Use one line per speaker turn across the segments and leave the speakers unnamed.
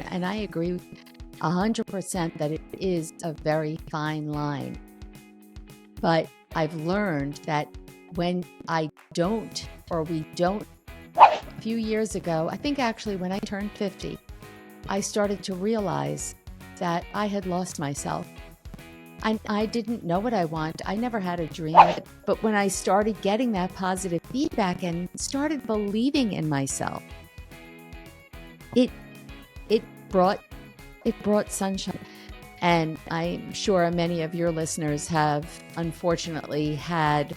And I agree 100% that it is a very fine line. But I've learned that when I don't, or we don't, a few years ago, I think actually when I turned 50, I started to realize that I had lost myself. I didn't know what I want. I never had a dream of it. But when I started getting that positive feedback and started believing in myself, it brought sunshine. And I'm sure many of your listeners have unfortunately had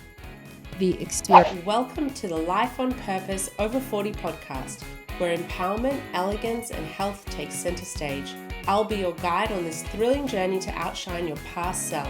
the experience.
Welcome to the Life on Purpose Over 40 podcast, where empowerment, elegance, and health take center stage. I'll be your guide on this thrilling journey to outshine your past self.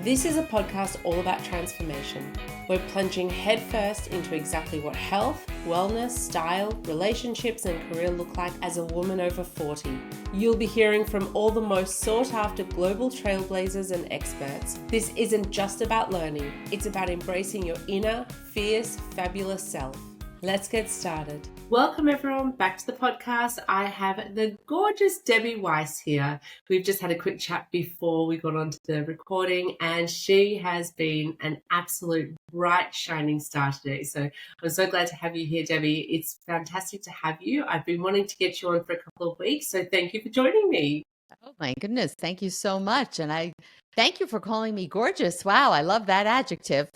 This is a podcast all about transformation. We're plunging headfirst into exactly what health, wellness, style, relationships, and career look like as a woman over 40. You'll be hearing from all the most sought after global trailblazers and experts. This isn't just about learning, it's about embracing your inner, fierce, fabulous self. Let's get started. Welcome everyone back to the podcast. I have the gorgeous Debbie Weiss here. We've just had a quick chat before we got onto the recording, and she has been an absolute bright, shining star today. So I'm so glad to have you here, Debbie. It's fantastic to have you. I've been wanting to get you on for a couple of weeks, so thank you for joining me.
Oh my goodness, thank you so much. And I thank you for calling me gorgeous. Wow, I love that adjective.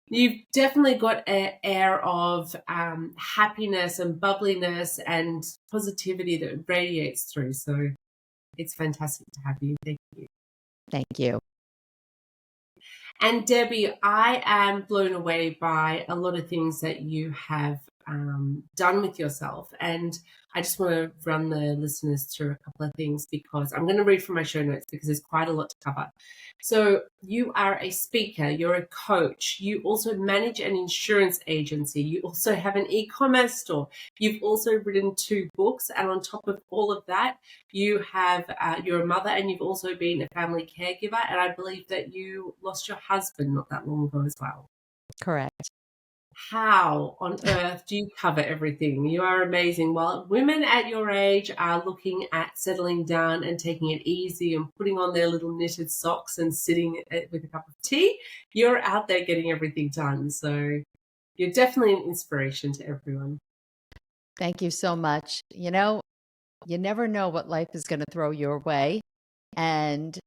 You've definitely got an air of happiness and bubbliness and positivity that radiates through. So it's fantastic to have you. Thank you.
Thank you.
And Debbie, I am blown away by a lot of things that you have done with yourself. And I just want to run the listeners through a couple of things because I'm going to read from my show notes because there's quite a lot to cover. So you are a speaker, you're a coach, you also manage an insurance agency, you also have an e-commerce store, you've also written 2 books, and on top of all of that, you have you're a mother and you've also been a family caregiver, and I believe that you lost your husband not that long ago as well.
Correct.
How on earth do you cover everything? You are amazing. While women at your age are looking at settling down and taking it easy and putting on their little knitted socks and sitting with a cup of tea, you're out there getting everything done. So you're definitely an inspiration to everyone.
Thank you so much. You know, you never know what life is going to throw your way. And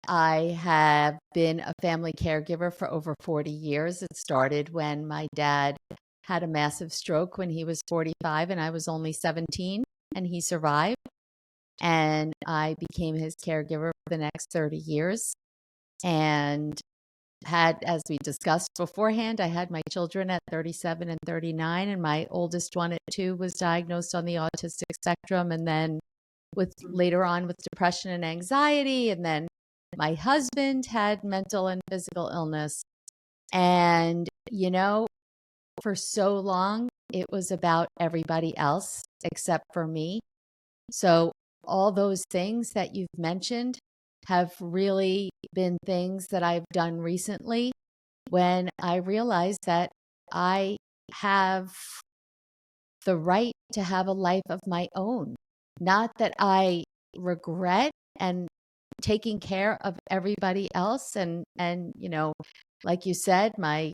I have been a family caregiver for over 40 years. It started when my dad had a massive stroke when he was 45 and I was only 17, and he survived. And I became his caregiver for the next 30 years. And had, as we discussed beforehand, I had my children at 37 and 39, and my oldest one at 2 was diagnosed on the autistic spectrum, and then later on with depression and anxiety, and then my husband had mental and physical illness. And, you know, for so long, it was about everybody else except for me. So all those things that you've mentioned have really been things that I've done recently when I realized that I have the right to have a life of my own. Not that I regret and taking care of everybody else. And you know, like you said, my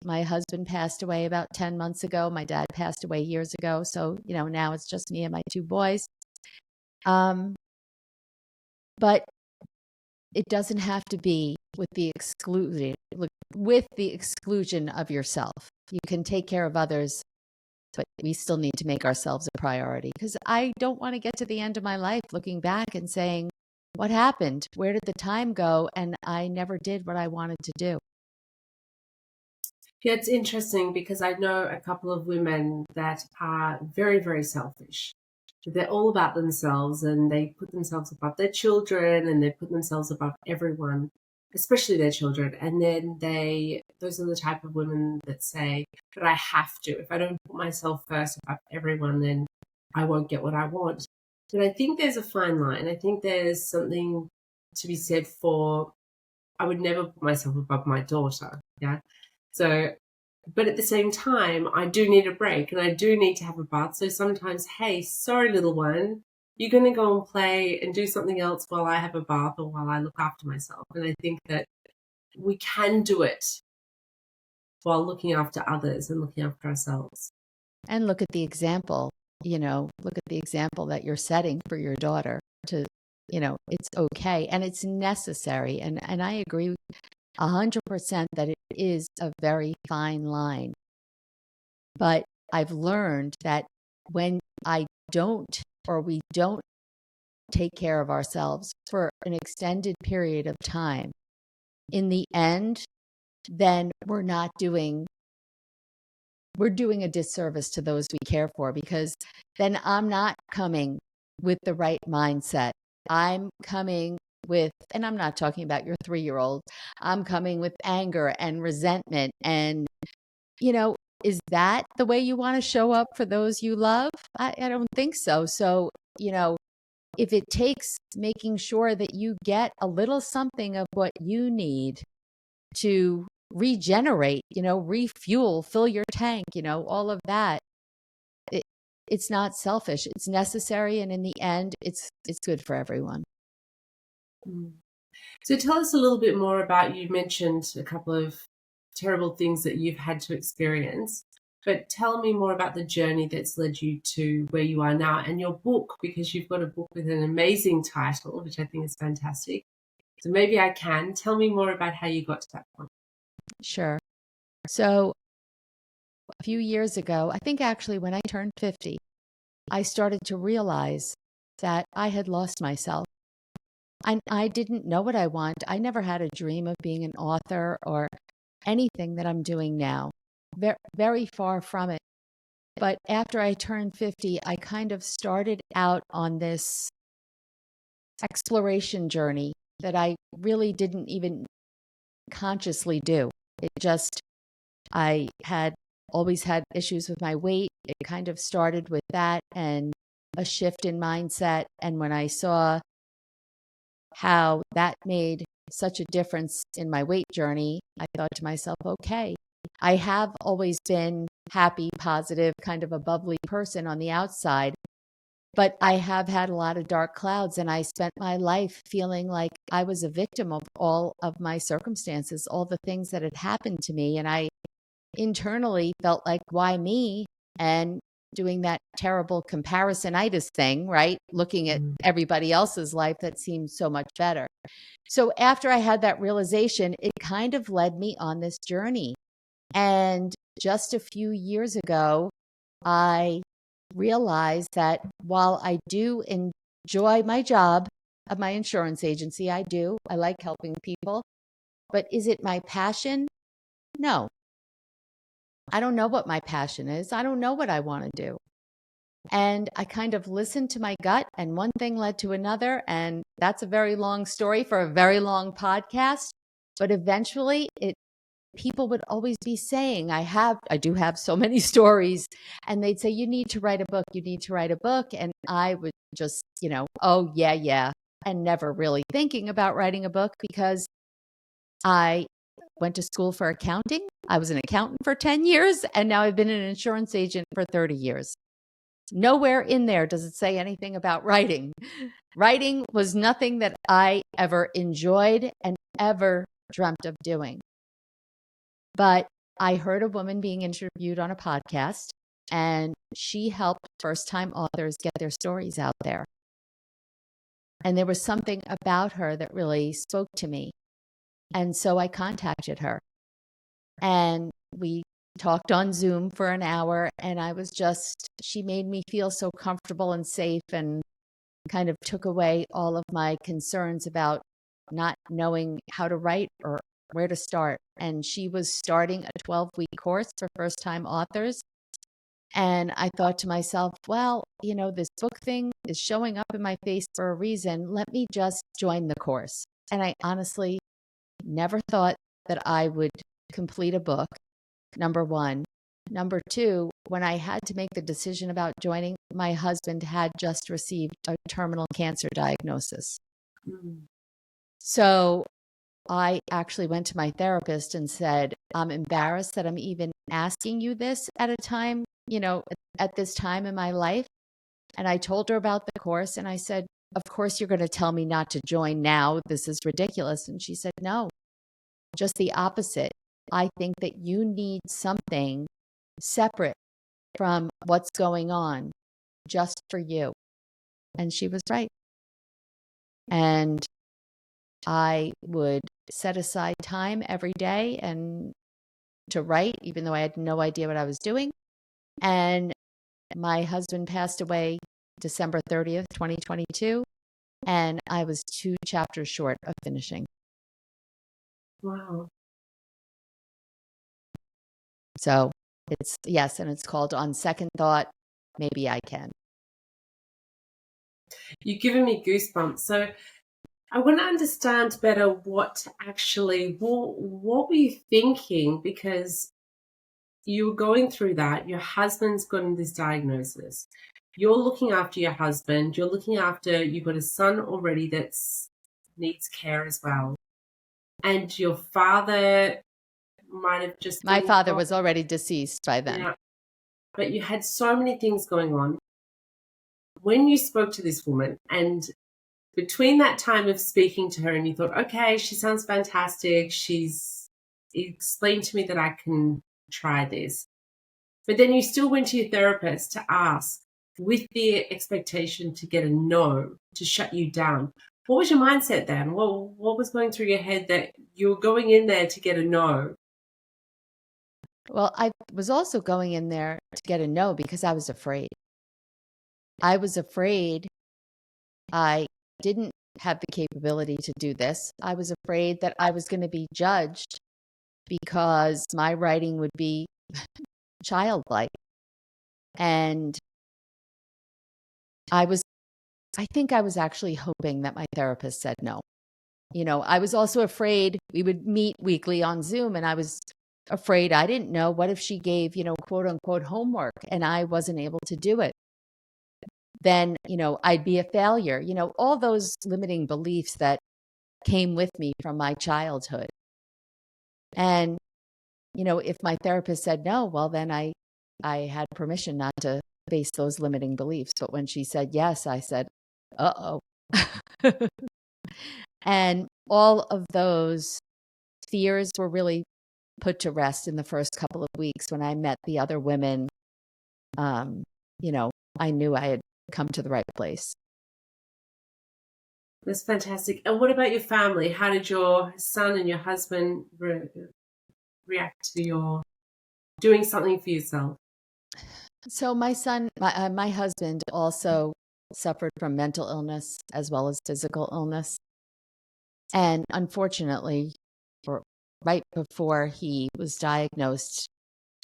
husband passed away about 10 months ago. My dad passed away years ago. So, you know, now it's just me and my 2 boys. But it doesn't have to be with the exclusion of yourself. You can take care of others, but we still need to make ourselves a priority, because I don't want to get to the end of my life looking back and saying, what happened? Where did the time go? And I never did what I wanted to do.
Yeah, it's interesting because I know a couple of women that are very, very selfish. They're all about themselves and they put themselves above their children and they put themselves above everyone, especially their children. And then those are the type of women that say, but I have to. If I don't put myself first above everyone, then I won't get what I want. But I think there's a fine line. I think there's something to be said for, I would never put myself above my daughter. Yeah. So, but at the same time, I do need a break and I do need to have a bath. So sometimes, hey, sorry, little one, you're going to go and play and do something else while I have a bath or while I look after myself. And I think that we can do it while looking after others and looking after ourselves.
And look at the example, look at the example that you're setting for your daughter to, it's okay and it's necessary. And I agree 100% that it is a very fine line. But I've learned that when I don't, or we don't take care of ourselves for an extended period of time, in the end, then we're doing a disservice to those we care for, because then I'm not coming with the right mindset. I'm coming with, and I'm not talking about your 3-year-old, I'm coming with anger and resentment. And, is that the way you want to show up for those you love? I don't think so. So, if it takes making sure that you get a little something of what you need to regenerate, refuel, fill your tank, all of that, it's not selfish. It's necessary. And in the end, it's good for everyone.
So tell us a little bit more about, you mentioned a couple of terrible things that you've had to experience, but tell me more about the journey that's led you to where you are now, and your book, because you've got a book with an amazing title, which I think is fantastic. So maybe tell me more about how you got to that point.
Sure. So a few years ago, I think actually when I turned 50, I started to realize that I had lost myself. I didn't know what I want. I never had a dream of being an author or anything that I'm doing now. Very, very far from it. But after I turned 50, I kind of started out on this exploration journey that I really didn't even consciously do. I had always had issues with my weight. It kind of started with that and a shift in mindset. And when I saw how that made such a difference in my weight journey, I thought to myself, okay, I have always been happy, positive, kind of a bubbly person on the outside, but I have had a lot of dark clouds, and I spent my life feeling like I was a victim of all of my circumstances, all the things that had happened to me. And I internally felt like, why me? And doing that terrible comparisonitis thing, right? Looking at everybody else's life that seemed so much better. So after I had that realization, it kind of led me on this journey. And just a few years ago, I realized that while I do enjoy my job at my insurance agency, I like helping people, but is it my passion? No. I don't know what my passion is. I don't know what I want to do. And I kind of listened to my gut, and one thing led to another. And that's a very long story for a very long podcast. But eventually people would always be saying, I do have so many stories, and they'd say, you need to write a book. You need to write a book. And I would just, oh yeah. And never really thinking about writing a book, because I went to school for accounting. I was an accountant for 10 years, and now I've been an insurance agent for 30 years. Nowhere in there does it say anything about writing. Writing was nothing that I ever enjoyed and ever dreamt of doing. But I heard a woman being interviewed on a podcast, and she helped first-time authors get their stories out there. And there was something about her that really spoke to me. And so I contacted her, and we talked on Zoom for an hour, and she made me feel so comfortable and safe, and kind of took away all of my concerns about not knowing how to write or where to start. And she was starting a 12-week course for first-time authors. And I thought to myself, well, this book thing is showing up in my face for a reason. Let me just join the course. And I honestly never thought that I would complete a book, number one. Number two, when I had to make the decision about joining, my husband had just received a terminal cancer diagnosis. So I actually went to my therapist and said, I'm embarrassed that I'm even asking you this at a time, at this time in my life. And I told her about the course and I said, of course, you're going to tell me not to join now. This is ridiculous. And she said, no, just the opposite. I think that you need something separate from what's going on just for you. And she was right. And I would set aside time every day and to write, even though I had no idea what I was doing. And my husband passed away December 30th, 2022. And I was 2 chapters short of finishing.
Wow.
So it's, yes, and it's called On Second Thought, Maybe I Can.
You're giving me goosebumps. So I want to understand better what were you thinking? Because you were going through that. Your husband's gotten this diagnosis. You're looking after your husband. You've got a son already that needs care as well. And your father might have just...
My father was already deceased by then.
Yeah. But you had so many things going on. When you spoke to this woman, and between that time of speaking to her and you thought, okay, she sounds fantastic. She's explained to me that I can try this. But then you still went to your therapist to ask with the expectation to get a no, to shut you down. What was your mindset then? What was going through your head that you were going in there to get a no?
Well, I was also going in there to get a no because I was afraid. I was afraid I didn't have the capability to do this. I was afraid that I was going to be judged because my writing would be childlike. And I think I was actually hoping that my therapist said no. I was also afraid we would meet weekly on Zoom, and I was afraid I didn't know what if she gave, quote unquote homework and I wasn't able to do it. Then, I'd be a failure, all those limiting beliefs that came with me from my childhood. And, if my therapist said no, well, then I had permission not to face those limiting beliefs. But when she said yes, I said, uh-oh. And all of those fears were really put to rest in the first couple of weeks when I met the other women. I knew I had come to the right place.
That's fantastic. And what about your family? How did your son and your husband react to your doing something for yourself?
So my son, my husband also suffered from mental illness as well as physical illness. And unfortunately, right before he was diagnosed,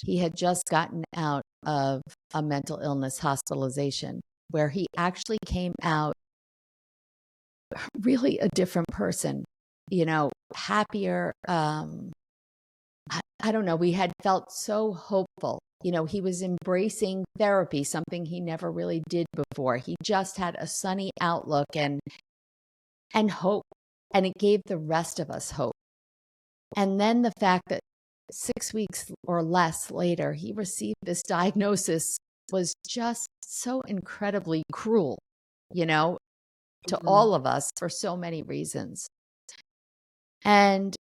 he had just gotten out of a mental illness hospitalization where he actually came out really a different person, happier. I don't know. We had felt so hopeful. He was embracing therapy, something he never really did before. He just had a sunny outlook and hope, and it gave the rest of us hope. And then the fact that 6 weeks or less later, he received this diagnosis was just so incredibly cruel, to all of us for so many reasons. And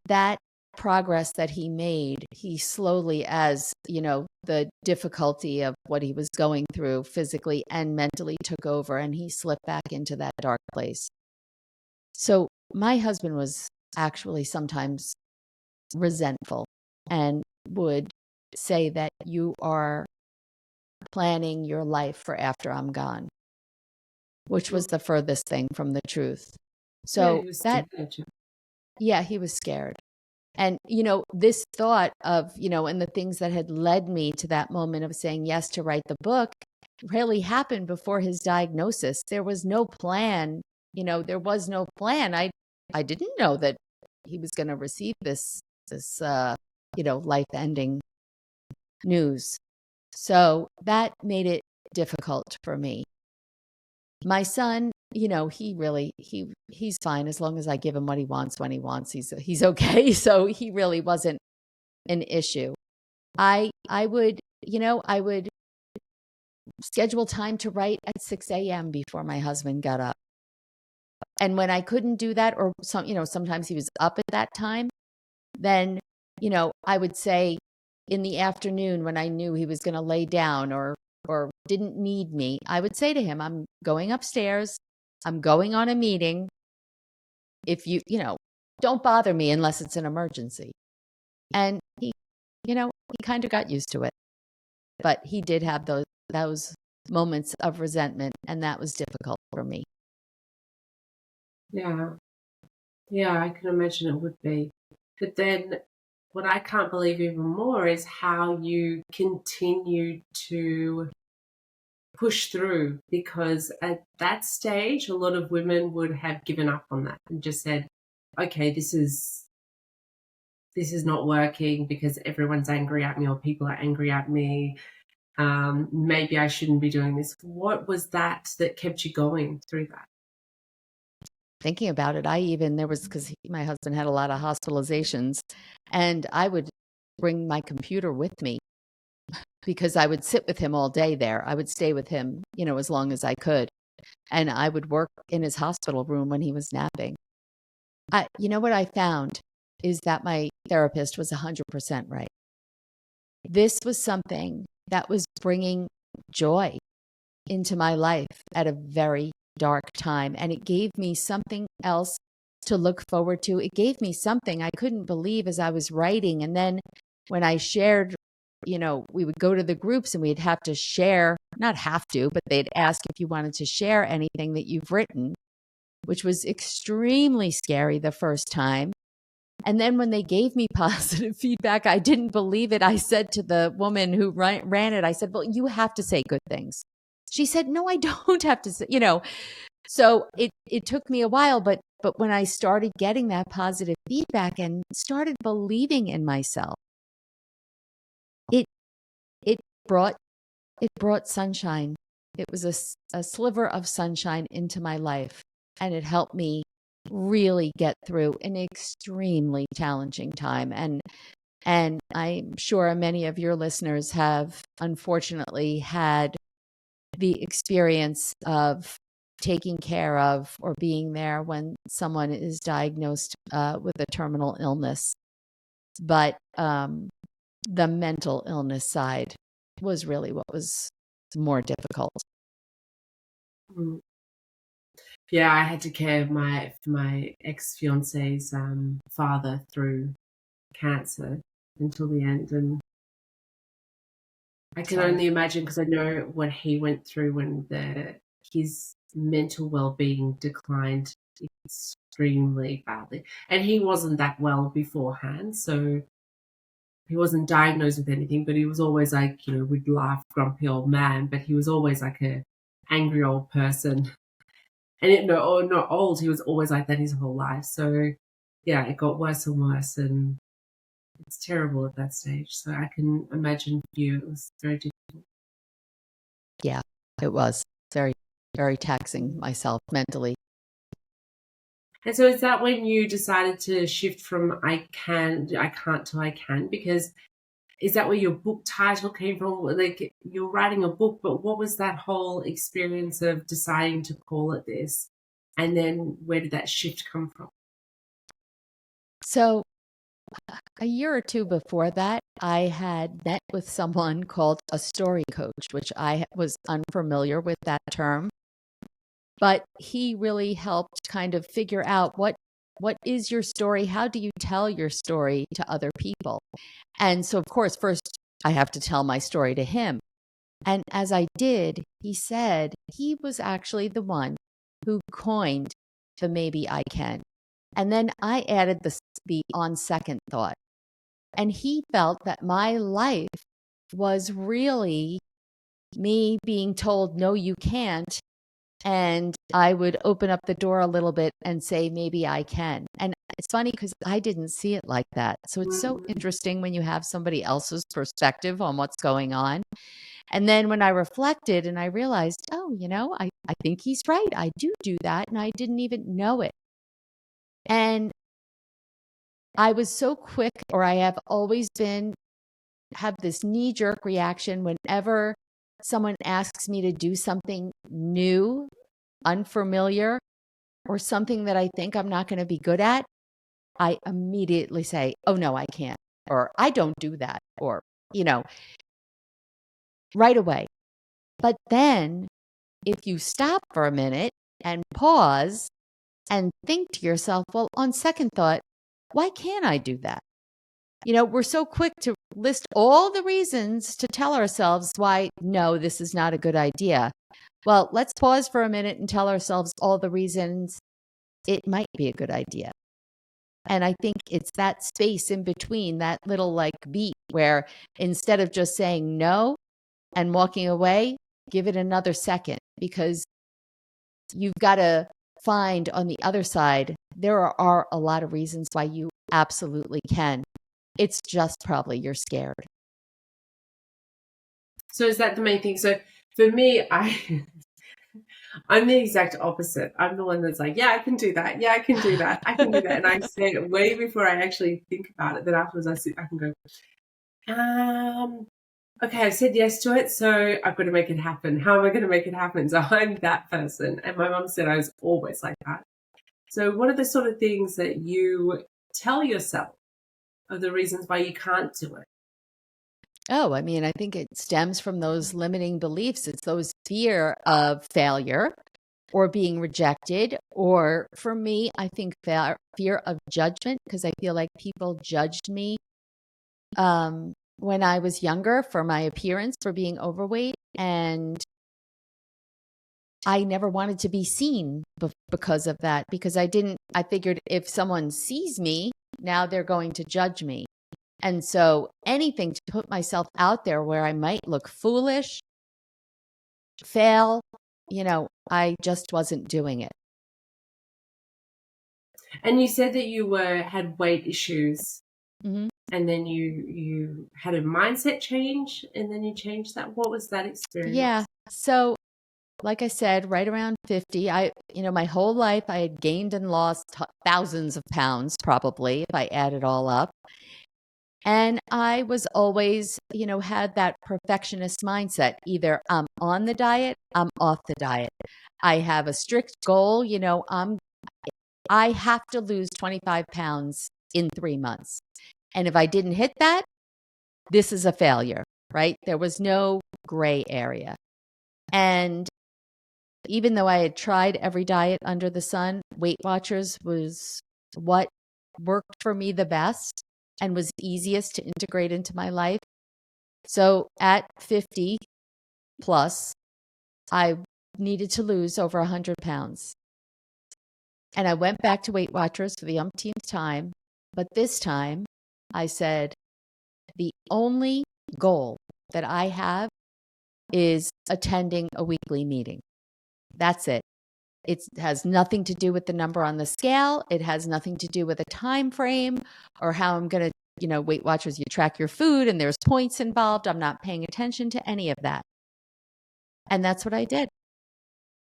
that progress that he made, he slowly, as the difficulty of what he was going through physically and mentally took over, and he slipped back into that dark place. So my husband was actually sometimes resentful and would say that you are planning your life for after I'm gone, which was the furthest thing from the truth. So he was scared. And, this thought of, and the things that had led me to that moment of saying yes to write the book really happened before his diagnosis. There was no plan. There was no plan. I didn't know that he was going to receive this life-ending news. So that made it difficult for me. My son, he's fine as long as I give him what he wants when he wants. He's okay. So he really wasn't an issue. I would schedule time to write at 6 a.m. before my husband got up. And when I couldn't do that, or sometimes he was up at that time, then, I would say in the afternoon when I knew he was going to lay down or didn't need me, I would say to him, I'm going upstairs. I'm going on a meeting. If don't bother me unless it's an emergency. And he kind of got used to it, but he did have those moments of resentment, and that was difficult for me.
Yeah. Yeah, I can imagine it would be. But then what I can't believe even more is how you continue to push through, because at that stage, a lot of women would have given up on that and just said, okay, this is not working because everyone's angry at me or people are angry at me. Maybe I shouldn't be doing this. What was that kept you going through that?
Thinking about it, because my husband had a lot of hospitalizations, and I would bring my computer with me because I would sit with him all day there. I would stay with him, as long as I could. And I would work in his hospital room when he was napping. What I found is that my therapist was 100% right. This was something that was bringing joy into my life at a very dark time. And it gave me something else to look forward to. It gave me something I couldn't believe as I was writing. And then when I shared, we would go to the groups and we'd have to share, not have to, but they'd ask if you wanted to share anything that you've written, which was extremely scary the first time. And then when they gave me positive feedback, I didn't believe it. I said to the woman who ran it, I said, well, you have to say good things. She said, no, I don't have to say, So it took me a while, but when I started getting that positive feedback and started believing in myself, it brought sunshine. It was a sliver of sunshine into my life, and it helped me really get through an extremely challenging time. And I'm sure many of your listeners have unfortunately had the experience of taking care of or being there when someone is diagnosed with a terminal illness. But the mental illness side was really what was more difficult.
Mm. Yeah, I had to care for my ex-fiance's father through cancer until the end, and I can only imagine, because I know what he went through when his mental well-being declined extremely badly, and he wasn't that well beforehand, so he wasn't diagnosed with anything, but he was always like, we'd laugh, grumpy old man, but he was always like a angry old person. And not old, he was always like that his whole life. So yeah, it got worse and worse, and it's terrible at that stage. So I can imagine for you it was very difficult.
Yeah, it was very, very taxing myself mentally.
And so is that when you decided to shift from I can't to I can? Because is that where your book title came from? Like, you're writing a book, but what was that whole experience of deciding to call it this? And then where did that shift come from?
So a year or two before that, I had met with someone called a story coach, which I was unfamiliar with that term. But he really helped kind of figure out what is your story? How do you tell your story to other people? And so, of course, first I have to tell my story to him. And as I did, he said he was actually the one who coined the maybe I can. And then I added the on second thought. And he felt that my life was really me being told, no, you can't. And I would open up the door a little bit and say, maybe I can. And it's funny because I didn't see it like that. So it's so interesting when you have somebody else's perspective on what's going on. And then when I reflected and I realized, I think he's right. I do that. And I didn't even know it. And I was so quick, or I have always have this knee-jerk reaction whenever someone asks me to do something new, unfamiliar, or something that I think I'm not going to be good at, I immediately say, oh, no, I can't, or I don't do that, or, right away. But then if you stop for a minute and pause and think to yourself, well, on second thought, why can't I do that? We're so quick to list all the reasons to tell ourselves why, no, this is not a good idea. Well, let's pause for a minute and tell ourselves all the reasons it might be a good idea. And I think it's that space in between, that little beat where instead of just saying no and walking away, give it another second, because you've got to find on the other side, there are a lot of reasons why you absolutely can. It's just probably you're scared.
So is that the main thing? So for me, I'm the exact opposite. I'm the one that's like, yeah, I can do that. Yeah, I can do that. I can do that. And I say it way before I actually think about it. Then afterwards I sit back and go, okay, I've said yes to it, so I've got to make it happen. How am I going to make it happen? So I'm that person. And my mum said I was always like that. So what are the sort of things that you tell yourself are the reasons why you can't do it?
Oh, I mean, I think it stems from those limiting beliefs. It's those fear of failure or being rejected, or for me, I think fear of judgment, because I feel like people judged me when I was younger for my appearance, for being overweight, and I never wanted to be seen because of that, because I figured if someone sees me, now they're going to judge me. And so anything to put myself out there where I might look foolish, fail, I just wasn't doing it.
And you said that you had weight issues,
Mm-hmm.
and then you had a mindset change, and then you changed that. What was that experience?
Yeah. So like I said, right around 50, my whole life I had gained and lost thousands of pounds, probably, if I add it all up. And I was always, had that perfectionist mindset. Either I'm on the diet, I'm off the diet. I have a strict goal, I have to lose 25 pounds in 3 months. And if I didn't hit that, this is a failure, right? There was no gray area. And even though I had tried every diet under the sun, Weight Watchers was what worked for me the best and was easiest to integrate into my life. So at 50 plus, I needed to lose over 100 pounds. And I went back to Weight Watchers for the umpteenth time. But this time I said, the only goal that I have is attending a weekly meeting. That's it. It has nothing to do with the number on the scale. It has nothing to do with a time frame or how I'm going to, Weight Watchers, you track your food and there's points involved. I'm not paying attention to any of that. And that's what I did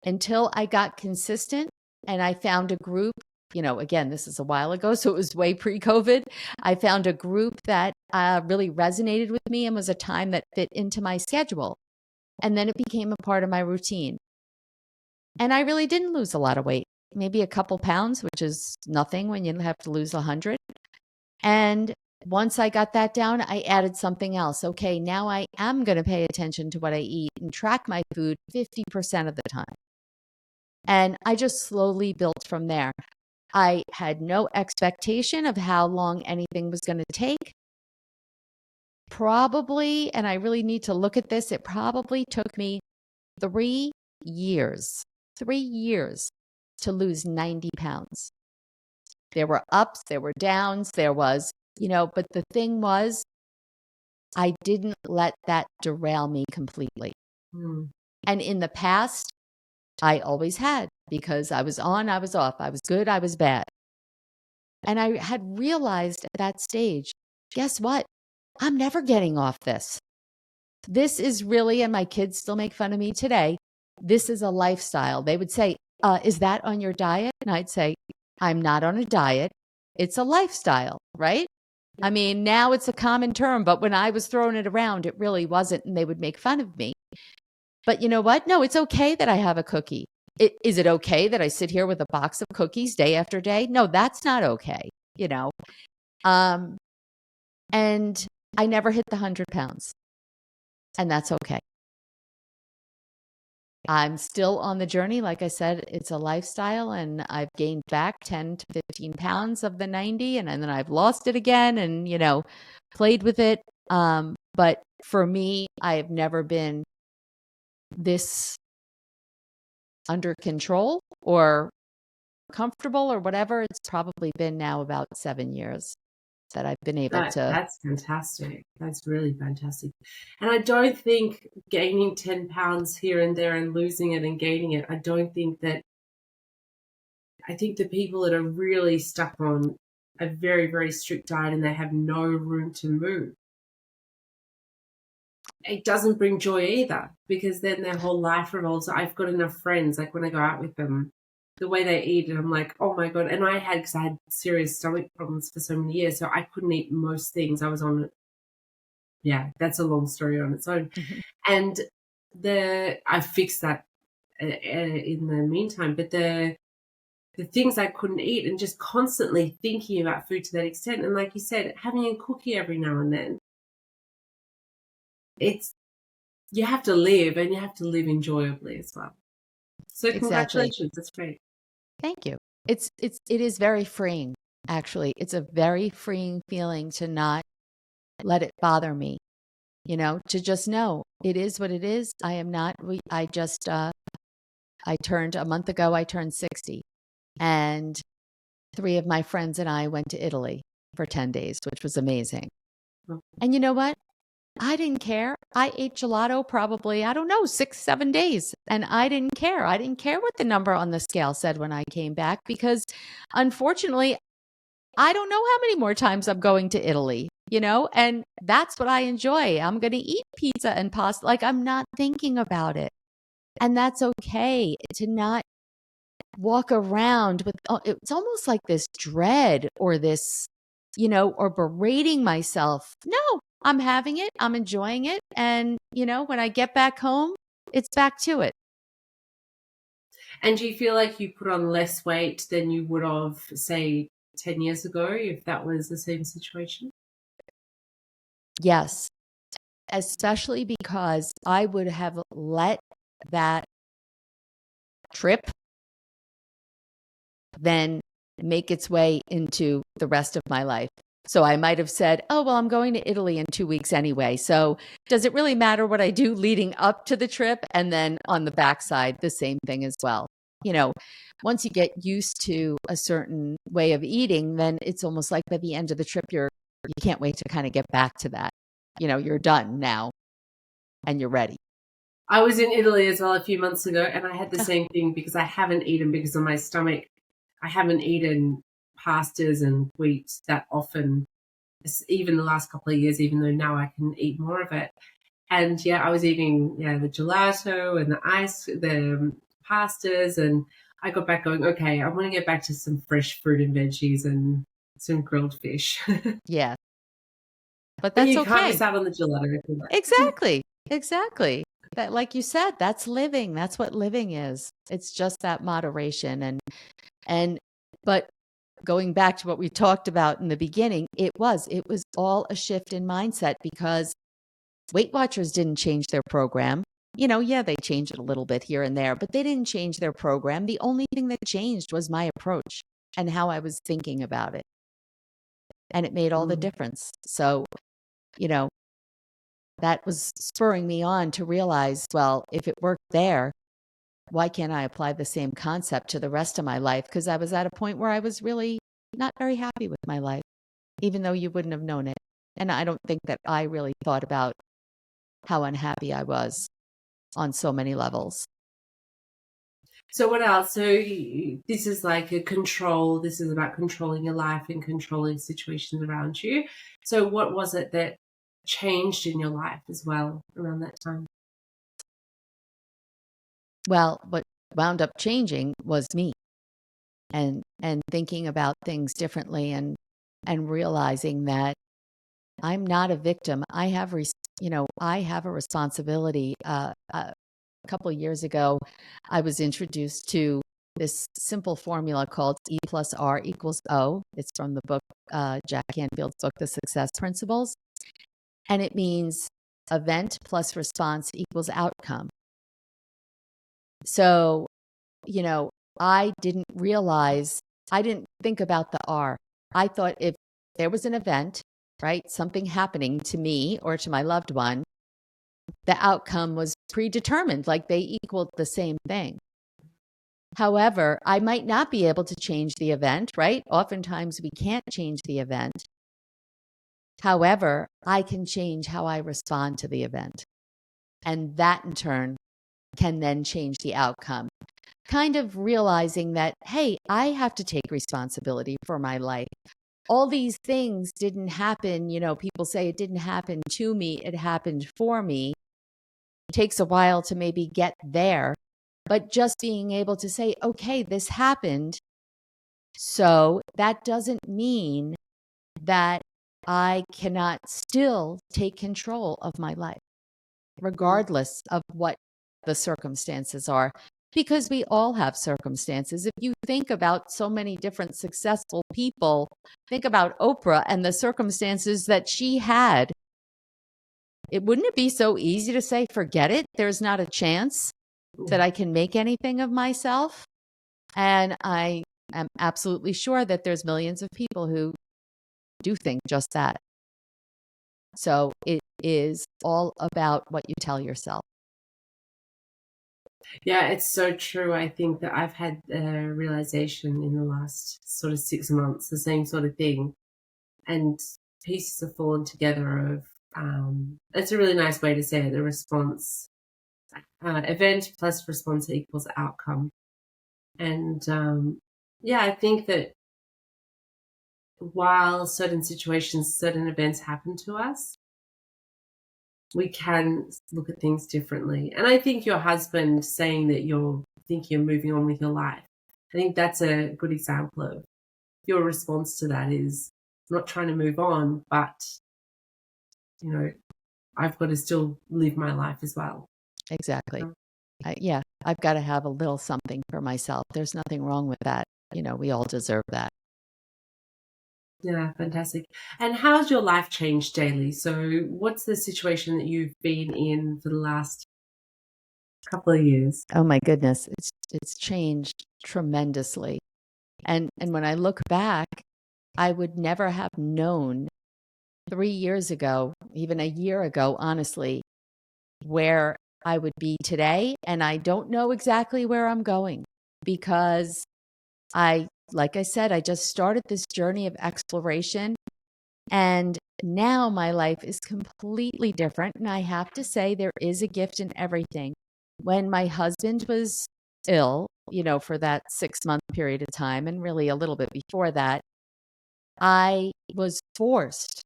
until I got consistent and I found a group. Again, this is a while ago, so it was way pre-COVID. I found a group that really resonated with me and was a time that fit into my schedule. And then it became a part of my routine. And I really didn't lose a lot of weight, maybe a couple pounds, which is nothing when you have to lose 100. And once I got that down, I added something else. Okay, now I am going to pay attention to what I eat and track my food 50% of the time. And I just slowly built from there. I had no expectation of how long anything was going to take. Probably, and I really need to look at this, it probably took me 3 years to lose 90 pounds. There were ups, there were downs, there was, but the thing was, I didn't let that derail me completely. And in the past, I always had, because I was on, I was off, I was good, I was bad. And I had realized at that stage, guess what? I'm never getting off this. This is really, and my kids still make fun of me today, this is a lifestyle. They would say, is that on your diet? And I'd say, I'm not on a diet. It's a lifestyle, right? I mean, now it's a common term, but when I was throwing it around, it really wasn't. And they would make fun of me. But you know what? No, it's okay that I have a cookie. Is it okay that I sit here with a box of cookies day after day? No, that's not okay, you know. And I never hit the 100 pounds, and that's okay. I'm still on the journey. Like I said, it's a lifestyle, and I've gained back 10 to 15 pounds of the 90, and then I've lost it again and, you know, played with it. But for me, I have never been this under control or comfortable or whatever. It's probably been now about 7 years that I've been able to.
That's fantastic. That's really fantastic. And I don't think gaining 10 pounds here and there and losing it and gaining it, I think the people that are really stuck on a very, very strict diet and they have no room to move, it doesn't bring joy either, because then their whole life revolves. I've got enough friends, like when I go out with them, the way they eat, and I'm like, oh my God. And because I had serious stomach problems for so many years, so I couldn't eat most things. I was on, that's a long story on its own. Mm-hmm. And I fixed that in the meantime, but the things I couldn't eat, and just constantly thinking about food to that extent. And like you said, having a cookie every now and then, you have to live, and you have to live enjoyably as well. So congratulations. That's great.
Thank you. It is very freeing, actually. It's a very freeing feeling to not let it bother me, you know, to just know it is what it is. I am not, I turned a month ago, I turned 60, and 3 of my friends and I went to Italy for 10 days, which was amazing. Oh. And you know what? I didn't care. I ate gelato probably, 6-7 days, and I didn't care. I didn't care what the number on the scale said when I came back, because unfortunately, I don't know how many more times I'm going to Italy, you know, and that's what I enjoy. I'm going to eat pizza and pasta. Like, I'm not thinking about it. And that's okay to not walk around with, it's almost like this dread or this, you know, or berating myself. No, I'm having it. I'm enjoying it. And, you know, when I get back home, it's back to it.
And do you feel like you put on less weight than you would have, say, 10 years ago, if that was the same situation?
Yes, especially because I would have let that trip then make its way into the rest of my life. So I might have said, oh, well, I'm going to Italy in 2 weeks anyway. So does it really matter what I do leading up to the trip? And then on the backside, the same thing as well. You know, once you get used to a certain way of eating, then it's almost like by the end of the trip, you can't wait to kind of get back to that. You know, you're done now and you're ready.
I was in Italy as well a few months ago, and I had the same thing, because I haven't eaten, because of my stomach. I haven't eaten pastas and wheat that often, even the last couple of years, even though now I can eat more of it. And I was eating the gelato and the ice, the pastas, and I got back going, okay, I want to get back to some fresh fruit and veggies and some grilled fish.
Yeah. But that's
you
okay.
Can't miss out on the gelato.
Exactly. That, like you said, that's living. That's what living is. It's just that moderation. But going back to what we talked about in the beginning, it was all a shift in mindset, because Weight Watchers didn't change their program. You know, they changed it a little bit here and there, but they didn't change their program. The only thing that changed was my approach and how I was thinking about it. And it made all the difference. So, you know, that was spurring me on to realize, well, if it worked there, why can't I apply the same concept to the rest of my life? Because I was at a point where I was really not very happy with my life, even though you wouldn't have known it. And I don't think that I really thought about how unhappy I was on so many levels.
So what else? So this is like a control. This is about controlling your life and controlling situations around you. So what was it that changed in your life as well around that time?
Well, what wound up changing was me, and thinking about things differently, and realizing that I'm not a victim. I have a responsibility a couple of years ago, I was introduced to this simple formula called E+R equals O. It's from the book, Jack Canfield's book, The Success Principles. And it means event plus response equals outcome. So, I didn't think about the R. I thought if there was an event, right, something happening to me or to my loved one, the outcome was predetermined, like they equaled the same thing. However, I might not be able to change the event, right? Oftentimes we can't change the event. However, I can change how I respond to the event. And that in turn can then change the outcome. Kind of realizing that, hey, I have to take responsibility for my life. All these things didn't happen. People say it didn't happen to me, it happened for me. It takes a while to maybe get there, but just being able to say, okay, this happened. So that doesn't mean that I cannot still take control of my life, regardless of what the circumstances are, because we all have circumstances. If you think about so many different successful people, think about Oprah and the circumstances that she had. Wouldn't it be so easy to say, forget it? There's not a chance that I can make anything of myself. And I am absolutely sure that there's millions of people who do think just that. So it is all about what you tell yourself.
Yeah, it's so true. I think that I've had a realization in the last sort of 6 months, the same sort of thing. And pieces have fallen together of, it's a really nice way to say it, the response, event plus response equals outcome. And I think that while certain situations, certain events happen to us, we can look at things differently. And I think your husband saying that you're moving on with your life, I think that's a good example of your response to that is not trying to move on, but, I've got to still live my life as well.
Exactly. I've got to have a little something for myself. There's nothing wrong with that. We all deserve that.
Yeah, fantastic. And how's your life changed daily? So what's the situation that you've been in for the last couple of years?
Oh my goodness, it's changed tremendously. And when I look back, I would never have known 3 years ago, even a year ago, honestly, where I would be today. And I don't know exactly where I'm going because like I said, I just started this journey of exploration. And now my life is completely different. And I have to say, there is a gift in everything. When my husband was ill, for that 6-month period of time, and really a little bit before that, I was forced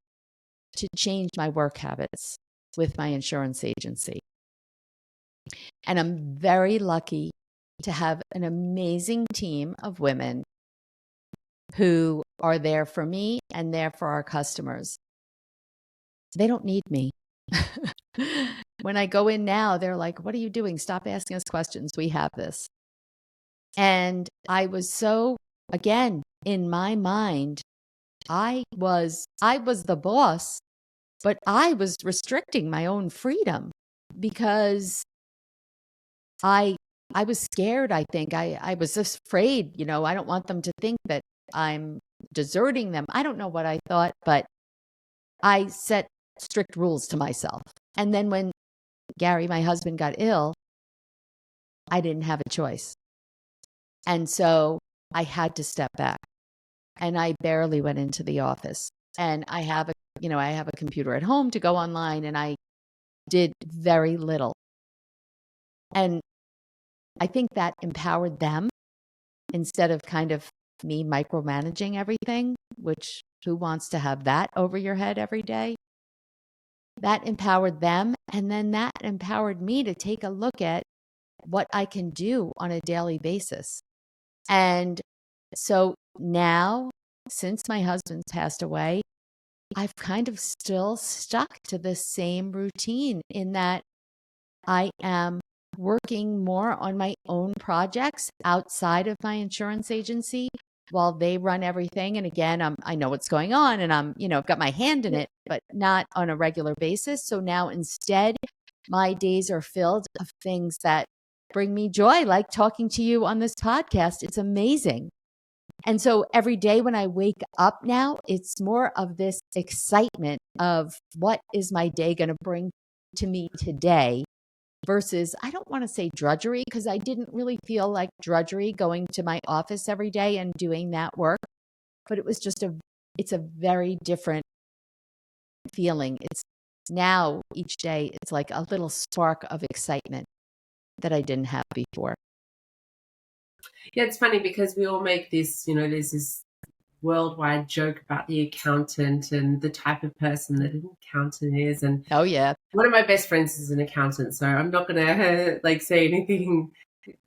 to change my work habits with my insurance agency. And I'm very lucky to have an amazing team of women who are there for me and there for our customers. They don't need me. When I go in now, they're like, what are you doing? Stop asking us questions. We have this. And I was so, again, in my mind, I was the boss, but I was restricting my own freedom because I was scared, I think. I was afraid, I don't want them to think that I'm deserting them. I don't know what I thought, but I set strict rules to myself. And then when Gary, my husband, got ill, I didn't have a choice. And so I had to step back. And I barely went into the office. And I have a computer at home to go online, and I did very little. And I think that empowered them instead of kind of me micromanaging everything, which who wants to have that over your head every day? That empowered them. And then that empowered me to take a look at what I can do on a daily basis. And so now, since my husband's passed away, I've kind of still stuck to the same routine in that I am working more on my own projects outside of my insurance agency while they run everything. And again, I know what's going on and I've got my hand in it, but not on a regular basis. So now instead, my days are filled of things that bring me joy, like talking to you on this podcast. It's amazing. And so every day when I wake up now, it's more of this excitement of what is my day going to bring to me today versus, I don't want to say drudgery, because I didn't really feel like drudgery going to my office every day and doing that work. But it was just it's a very different feeling. It's now each day, it's like a little spark of excitement that I didn't have before.
Yeah, it's funny because we all make this, there's this worldwide joke about the accountant and the type of person that an accountant is. And
oh yeah,
one of my best friends is an accountant, so I'm not going to say anything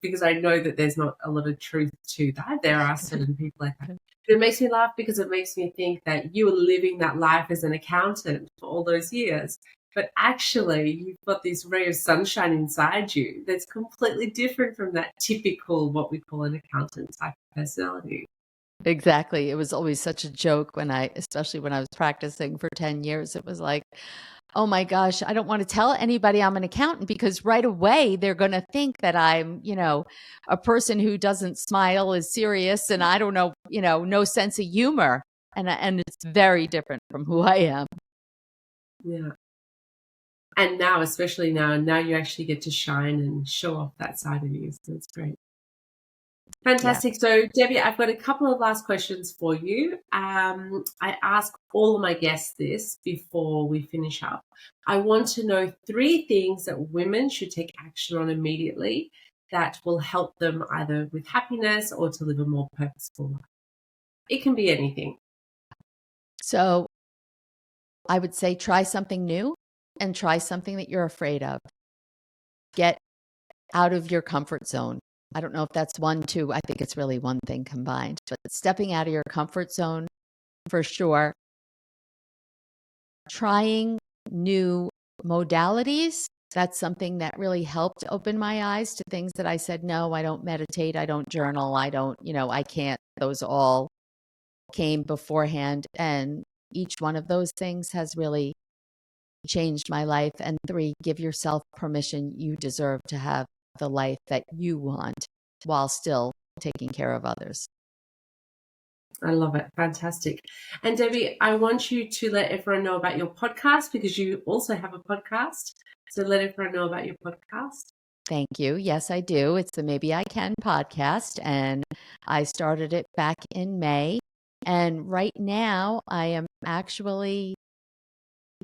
because I know that there's not a lot of truth to that. There are certain people like that. But it makes me laugh because it makes me think that you were living that life as an accountant for all those years. But actually, you've got this ray of sunshine inside you that's completely different from that typical, what we call an accountant type of personality.
Exactly. It was always such a joke especially when I was practicing for 10 years. It was like, oh my gosh, I don't want to tell anybody I'm an accountant because right away they're going to think that I'm, a person who doesn't smile, is serious, and I don't know, no sense of humor. And it's very different from who I am.
Yeah. And now, especially now you actually get to shine and show off that side of you. So it's great. Fantastic. Yeah. So, Debbie, I've got a couple of last questions for you. I ask all of my guests this before we finish up. I want to know 3 things that women should take action on immediately that will help them either with happiness or to live a more purposeful life. It can be anything.
So, I would say try something new and try something that you're afraid of. Get out of your comfort zone. I don't know if that's 1, 2. I think it's really one thing combined, but stepping out of your comfort zone for sure. Trying new modalities. That's something that really helped open my eyes to things that I said, no, I don't meditate. I don't journal. I don't, I can't. Those all came beforehand. And each one of those things has really changed my life. And 3, give yourself permission. You deserve to have the life that you want while still taking care of others.
I love it. Fantastic. And Debbie, I want you to let everyone know about your podcast because you also have a podcast. So let everyone know about your podcast.
Thank you. Yes, I do. It's the Maybe I Can podcast, and I started it back in May. And right now I am actually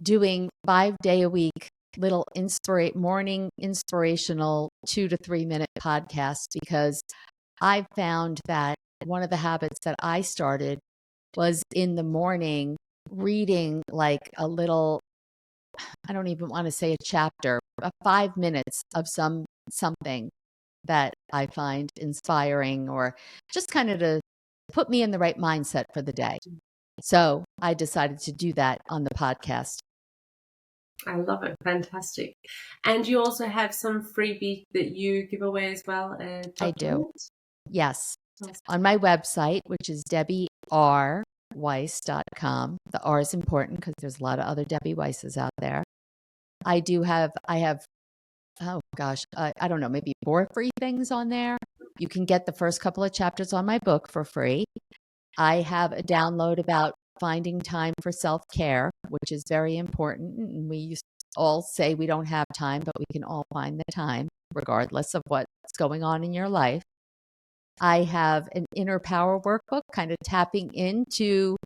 doing 5-day-a-week little morning inspirational 2 to 3 minute podcasts because I found that one of the habits that I started was in the morning reading like a little, I don't even want to say a chapter, 5 minutes of something that I find inspiring or just kind of to put me in the right mindset for the day. So I decided to do that on the podcast.
I love it. Fantastic. And you also have some freebie that you give away as well?
I do. Yes. Awesome. On my website, which is DebbieRWeiss.com. The R is important because there's a lot of other Debbie Weisses out there. I have, oh gosh, I don't know, maybe 4 free things on there. You can get the first couple of chapters on my book for free. I have a download about finding time for self-care, which is very important. And we used to all say we don't have time, but we can all find the time regardless of what's going on in your life. I have an inner power workbook, kind of tapping into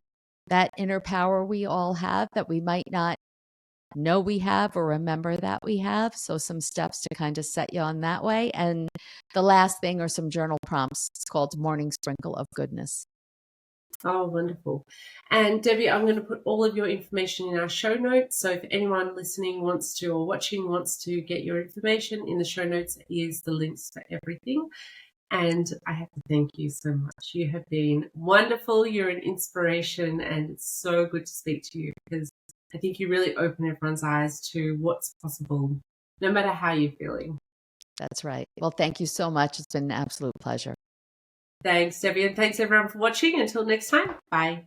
that inner power we all have that we might not know we have or remember that we have. So some steps to kind of set you on that way. And the last thing are some journal prompts. It's called Morning Sprinkle of Goodness.
Oh, wonderful. And Debbie, I'm going to put all of your information in our show notes. So if anyone listening wants to or watching wants to get your information, in the show notes is the links for everything. And I have to thank you so much. You have been wonderful. You're an inspiration, and it's so good to speak to you because I think you really open everyone's eyes to what's possible, no matter how you're feeling.
That's right. Well, thank you so much. It's been an absolute pleasure.
Thanks, Debbie, and thanks everyone for watching. Until next time, bye.